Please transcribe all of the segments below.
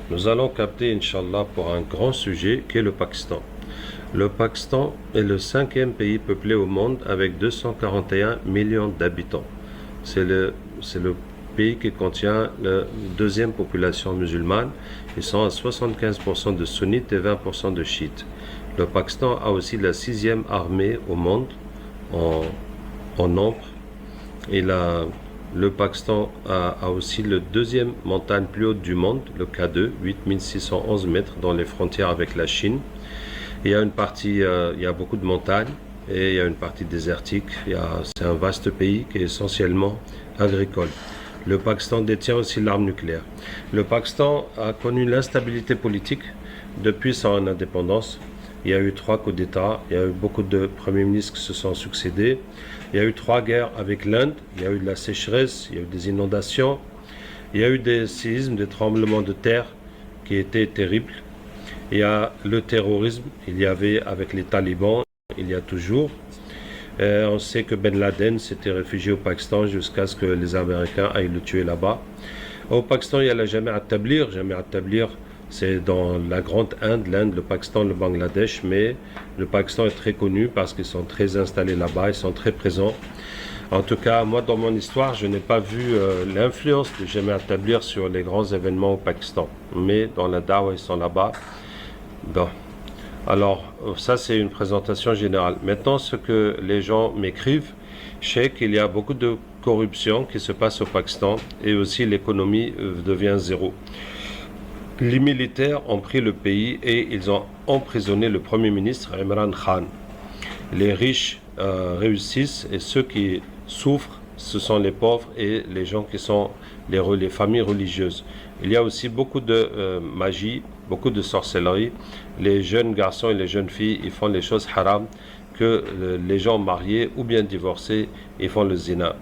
Nous allons capter, Inch'Allah, pour un grand sujet qui est le Pakistan. Le Pakistan est le 5e pays peuplé au monde avec 241 millions d'habitants. C'est le pays qui contient la deuxième population musulmane. Ils sont à 75% de sunnites et 20% de chiites. Le Pakistan a aussi la 6e armée au monde en nombre. Le Pakistan a aussi le deuxième montagne plus haute du monde, le K2, 8611 mètres dans les frontières avec la Chine. Il y a une partie, il y a beaucoup de montagnes et il y a une partie désertique. C'est un vaste pays qui est essentiellement agricole. Le Pakistan détient aussi l'arme nucléaire. Le Pakistan a connu l'instabilité politique depuis son indépendance. Il y a eu 3 coups d'État, il y a eu beaucoup de premiers ministres qui se sont succédés. Il y a eu 3 guerres avec l'Inde, il y a eu de la sécheresse, il y a eu des inondations, il y a eu des séismes, des tremblements de terre qui étaient terribles. Il y a le terrorisme, il y avait avec les talibans, il y a toujours. On sait que Ben Laden s'était réfugié au Pakistan jusqu'à ce que les Américains aillent le tuer là-bas. Au Pakistan, il y a la Jamia Tabligh. Jamia Tabligh, c'est dans la grande Inde, l'Inde, le Pakistan, le Bangladesh, mais le Pakistan est très connu parce qu'ils sont très installés là-bas, ils sont très présents. En tout cas, moi, dans mon histoire, je n'ai pas vu l'influence de Jamia Tabligh sur les grands événements au Pakistan. Mais dans la Dawa, ils sont là-bas. Bon. Alors, ça, c'est une présentation générale. Maintenant, ce que les gens m'écrivent, je sais qu'il y a beaucoup de corruption qui se passe au Pakistan et aussi l'économie devient zéro. Les militaires ont pris le pays et ils ont emprisonné le Premier ministre Imran Khan. Les riches réussissent et ceux qui souffrent, ce sont les pauvres et les gens qui sont les familles religieuses. Il y a aussi beaucoup de magie, beaucoup de sorcellerie. Les jeunes garçons et les jeunes filles, ils font les choses haram, que les gens mariés ou bien divorcés, ils font le zina.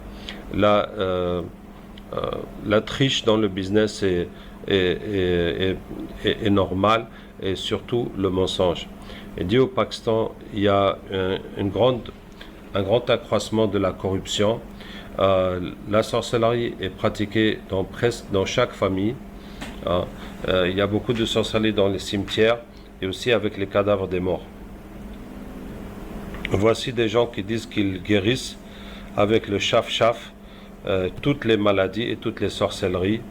La triche dans le business est normale, et surtout le mensonge. Et dit au Pakistan, il y a un grand accroissement de la corruption. La sorcellerie est pratiquée presque dans chaque famille. Il y a beaucoup de sorcellerie dans les cimetières et aussi avec les cadavres des morts. Voici des gens qui disent qu'ils guérissent avec le chaf-chaf toutes les maladies et toutes les sorcelleries.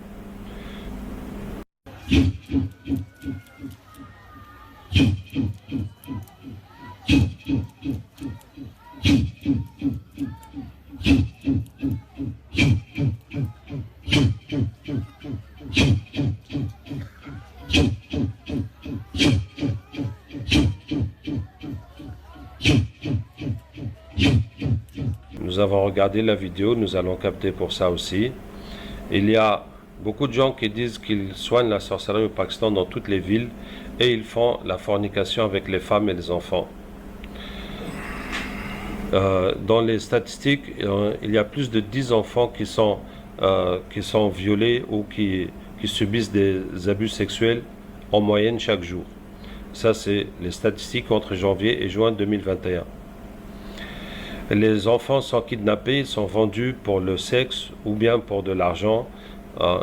Nous avons regardé la vidéo, nous allons capter pour ça aussi. Il y a beaucoup de gens qui disent qu'ils soignent la sorcellerie au Pakistan dans toutes les villes et ils font la fornication avec les femmes et les enfants. Dans les statistiques, il y a plus de 10 enfants qui sont violés ou qui subissent des abus sexuels en moyenne chaque jour. Ça, c'est les statistiques entre janvier et juin 2021. Les enfants sont kidnappés, ils sont vendus pour le sexe ou bien pour de l'argent.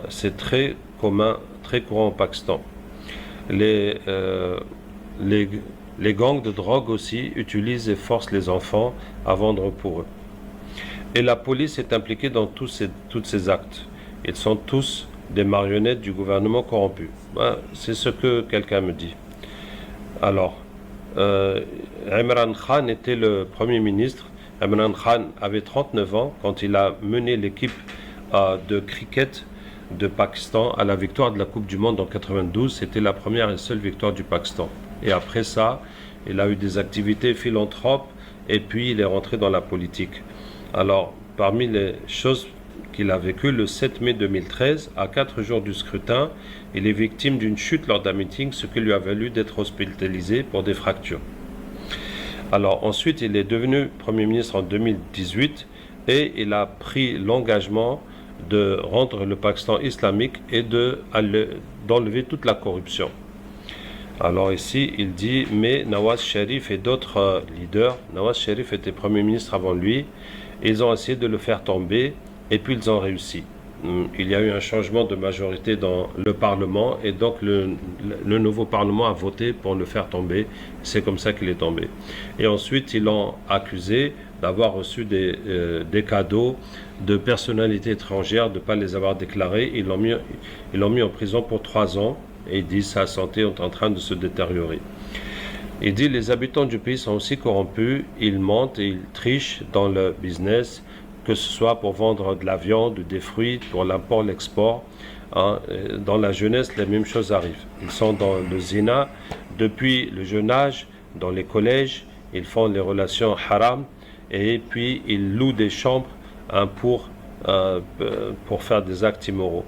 C'est très commun, très courant au Pakistan. Les gangs de drogue aussi utilisent et forcent les enfants à vendre pour eux. Et la police est impliquée dans tous ces actes. Ils sont tous des marionnettes du gouvernement corrompu. C'est ce que quelqu'un me dit. Alors, Imran Khan était le Premier ministre. Imran Khan avait 39 ans quand il a mené l'équipe de cricket de Pakistan à la victoire de la Coupe du Monde en 92. C'était la première et seule victoire du Pakistan. Et après ça, il a eu des activités philanthropes et puis il est rentré dans la politique. Alors, parmi les choses qu'il a vécues, le 7 mai 2013, à 4 jours du scrutin, il est victime d'une chute lors d'un meeting, ce qui lui a valu d'être hospitalisé pour des fractures. Alors ensuite, il est devenu Premier ministre en 2018 et il a pris l'engagement de rendre le Pakistan islamique et d'enlever toute la corruption. Alors ici, il dit, mais Nawaz Sharif et d'autres leaders, Nawaz Sharif était Premier ministre avant lui, ils ont essayé de le faire tomber et puis ils ont réussi. il y a eu un changement de majorité dans le Parlement et donc le nouveau Parlement a voté pour le faire tomber. C'est comme ça qu'il est tombé. Et ensuite, ils l'ont accusé d'avoir reçu des cadeaux de personnalités étrangères, de ne pas les avoir déclarés. Ils l'ont mis en prison pour 3 ans et ils disent que sa santé est en train de se détériorer. Il dit les habitants du pays sont aussi corrompus, ils mentent et ils trichent dans le business, que ce soit pour vendre de la viande, des fruits, pour l'import, l'export. Hein. Dans la jeunesse, les mêmes choses arrivent. Ils sont dans le zina depuis le jeune âge, dans les collèges, ils font les relations haram et puis ils louent des chambres pour faire des actes immoraux.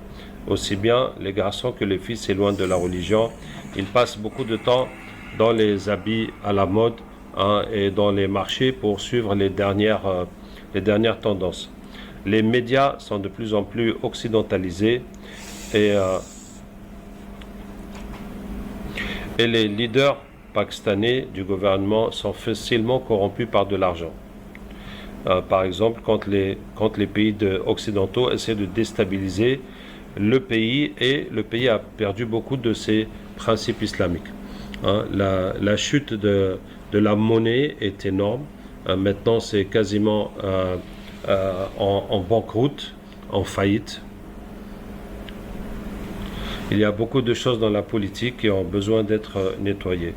Aussi bien les garçons que les filles s'éloignent de la religion. Ils passent beaucoup de temps dans les habits à la mode et dans les marchés pour suivre les dernières tendances. Les médias sont de plus en plus occidentalisés et les leaders pakistanais du gouvernement sont facilement corrompus par de l'argent. Par exemple, quand les pays occidentaux essaient de déstabiliser le pays, et le pays a perdu beaucoup de ses principes islamiques. La chute de la monnaie est énorme. Maintenant, c'est quasiment en banqueroute, en faillite. Il y a beaucoup de choses dans la politique qui ont besoin d'être nettoyées.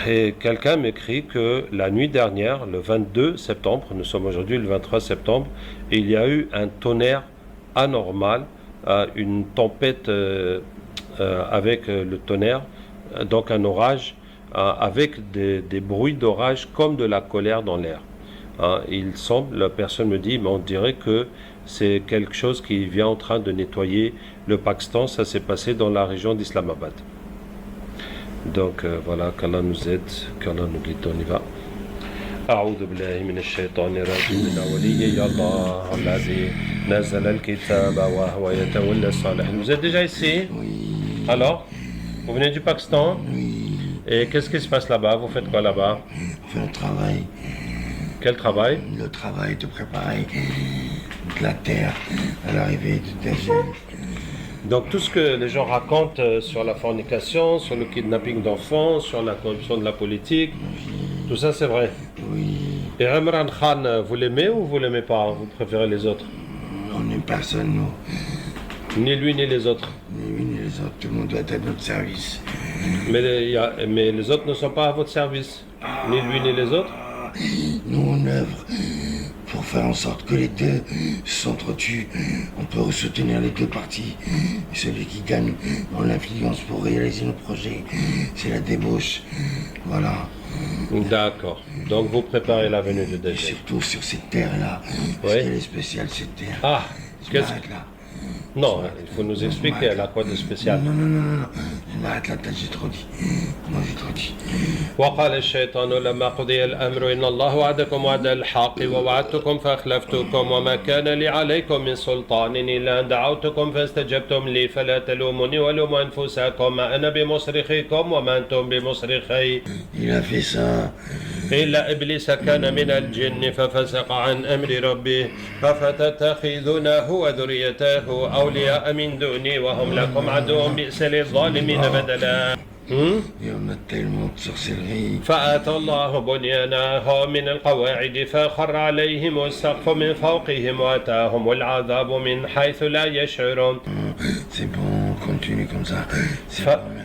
Et quelqu'un m'écrit que la nuit dernière, le 22 septembre, nous sommes aujourd'hui le 23 septembre, et il y a eu un tonnerre anormal, une tempête avec le tonnerre, donc un orage, avec des bruits d'orage comme de la colère dans l'air. Il semble, la personne me dit, mais on dirait que c'est quelque chose qui vient en train de nettoyer le Pakistan. Ça s'est passé dans la région d'Islamabad. Donc voilà, qu'Allah nous aide, qu'Allah nous guide, on y va. أعوذ بالله من الشيطان الرجيم من ولي الله الذي نزل الكتاب وهو يتولى الصالحين. Vous êtes déjà ici? Oui. Alors, vous venez du Pakistan? Oui. Et qu'est-ce qui se passe là-bas? Vous faites quoi là-bas? On fait un travail. Quel travail? Le travail de préparer de la terre à l'arrivée du désert. Donc tout ce que les gens racontent sur la fornication, sur le kidnapping d'enfants, sur la corruption de la politique, tout ça c'est vrai. Oui. Et Imran Khan, vous l'aimez ou vous l'aimez pas? Vous préférez les autres? On n'aime personne, nous. Ni lui ni les autres. Ni lui ni les autres. Tout le monde doit être à notre service. Mais les autres ne sont pas à votre service. Ni lui ni les autres. Nous, on œuvre pour faire en sorte que les deux s'entretuent. On peut soutenir les deux parties. Et celui qui gagne dans l'influence pour réaliser nos projets, c'est la débauche. Voilà. D'accord. Donc vous préparez la venue de Et Dajjal. surtout sur cette terre-là. Parce Oui. qu'elle est spéciale, cette terre. Ah, Je qu'est-ce m'arrête là. Non, il faut nous expliquer, elle a quoi de spécial. Non. Je m'arrête là, j'ai trop dit. Moi, j'ai trop dit. وقال الشيطان لما قضي الأمر إن الله وعدكم وعد الحق ووعدتكم فأخلفتكم وما كان لي عليكم من سلطان إلا أن دعوتكم فاستجبتم لي فلا تلوموني ولوموا أنفسكم ما أنا بمصرخكم وما أنتم بمصرخي. Il a fait ça. إلا إبليس كان من الجن ففسق عن أمر ربه أفتتخذونه وذريته أولياء من دوني وهم لكم عدو بئس للظالمين بدلا. Et on a tellement de sorcellerie. فأتى الله بنيانهم من القواعد فخر عليهم السقف من فوقهم وأتاهم العذاب من حيث لا يشعرون. C'est bon, continue comme ça. C'est bon, merci.